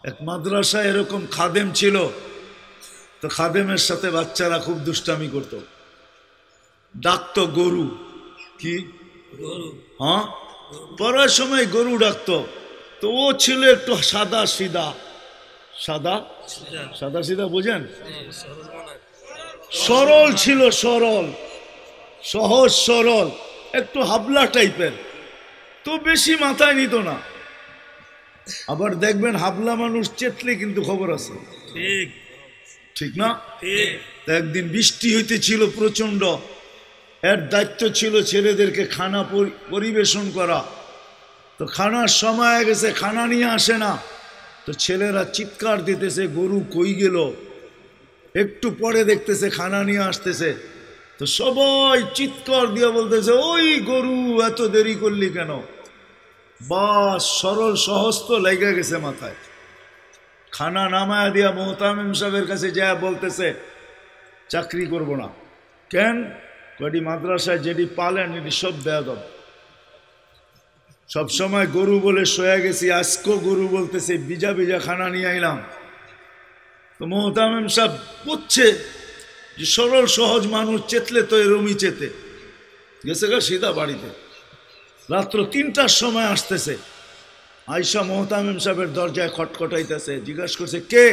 এক মাদ্রাসায় এরকম খাদেম ছিল, তো খাদেমের সাথে বাচ্চারা খুব দুষ্টামি করত, ডাকতো গরু। কি হ্যাঁ, পড়ার সময় গরু ডাকতো। তো ও ছিল একটু সাদা সিধা, সাদা সাদা সিধা বুঝেন, সরল ছিল, সরল সহজ সরল, একটু হাবলা টাইপের, তো বেশি মাথায় নিত না। আবার দেখবেন হাবলা মানুষ চেতলে কিন্তু খবর আছে, ঠিক ঠিক না? একদিন বৃষ্টি হইতেছিল প্রচন্ড, এর দায়িত্ব ছিল ছেলেদেরকে খানা পরিবেশন করা। তো খানার সময় গেছে, খানা নিয়ে আসে না, তো ছেলেরা চিৎকার দিতেছে গরু কই গেল। একটু পরে দেখতেছে খানা নিয়ে আসতেছে, তো সবাই চিৎকার দিয়ে বলতেছে ওই গরু এত দেরি করলি কেন? বাস সরল সহজ তো লেগে গেছে মাথায়। খানা নামায়া দিয়া মোহতামিম সাহেবের কাছে যা বলতেছে চাকরি করব না। কেন? কয়টি মাদ্রাসায় যেটি পালেন এটি সব বেয়াদব, সবসময় গরু বলে শোয়া গেছি, আজকেও গরু বলতেছে, বিজা বিজা খানা নিয়ে আইলাম। তো মোহতামিম সাহেব বুঝছে যে সরল সহজ মানুষ চেতলে তো এরমই চেতে গেছে গা সিধা বাড়িতে। রাত্র ৩টার সময় আসতেছে, আয়সা মোহতামিম সাহেবের দরজায় খটখটাইতেছে, জিজ্ঞাসা করছে কে?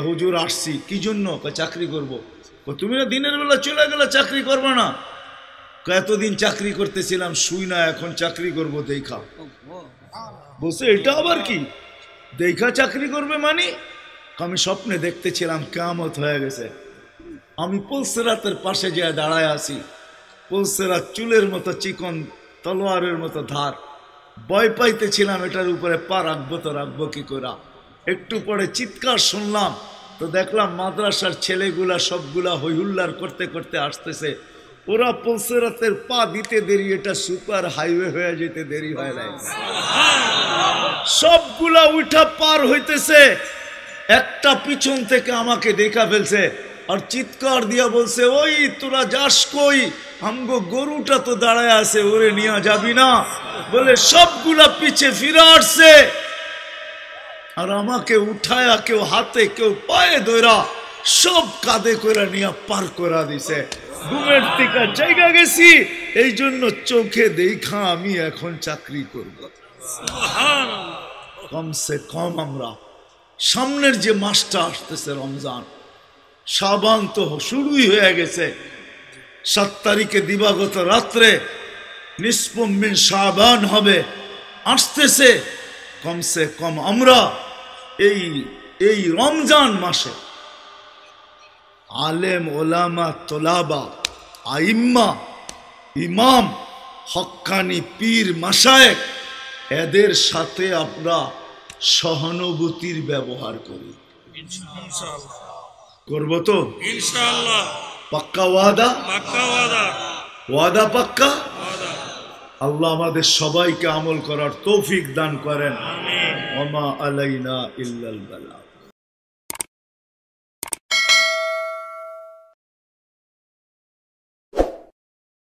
হুজুর আসছি। কি জন্য? চাকরি করব। তুমি না দিনের বেলা চলে গেলে চাকরি করবে না? এতদিন চাকরি করতেছিলাম শুই না, এখন চাকরি করব দেখা। বলছে এটা আবার কি দেখা চাকরি করবে মানে? আমি স্বপ্নে দেখতেছিলাম কিয়ামত হয়ে গেছে, আমি পুলসিরাতের পাশে যেয়ে দাঁড়ায় আছি, পুলসিরাত চুলের মতো চিকন, তলোয়ারের মতো ধার, ভয় পাইতেছিলাম এটার উপরে পা রাখবো তো রাখবো কি করে। একটু পরে চিৎকার শুনলাম, তো দেখলাম মাদ্রাসার ছেলেগুলা সবগুলা হইহুল্লার করতে করতে আসতেছে। ওরা পুলসিরাতের পা দিতে দেরি, এটা সুপার হাইওয়ে হয়ে যেতে দেরি হয় নাই, সবগুলা উঠা পার হইতেছে। একটা পিছন থেকে আমাকে দেখা ফেলছে আর চিৎকার দিয়া বলছে ওই তোরা যাস কই? আমগো গরুটা তো দাঁড়ায় আছে, ওরে নিয়ে যাবি না? বলে সবগুলা পিছে ফিরে আসছে আর আমাকে উঠায়া কেউ হাতে কেউ পায়ে ধরা সব কাঁধে করে নিয়ে পার করা দিছে। ঘুমের থেকে জায়গা গেছি, এই জন্য চোখে দেখা আমি এখন চাকরি করব। কমসে কম আমরা সামনের যে মাসটা আসতেছে রমজান, শাবান তো শুরুই হয়ে গেছে। 7 তারিখে দিবাগত রাত্রে নিসফুম মিন শাবান হবে, আসতেছে। কমসে কম আমরা এই রমজান মাসে আলেম ওলামা তোলাবা আইম্মা ইমাম হক্কানি পীর মাশায়েখ এদের সাথে আমরা সহানুভূতির ব্যবহার করি। করব তো ইনশাআল্লাহ? পাক্কা ওয়াদা? পাক্কা ওয়াদা। ওয়াদা পাক্কা? আল্লাহ আমাদের সবাইকে আমল করার তৌফিক দান করেন। আমিন। ওয়া মা আলাইনা ইল্লাল বালাগ।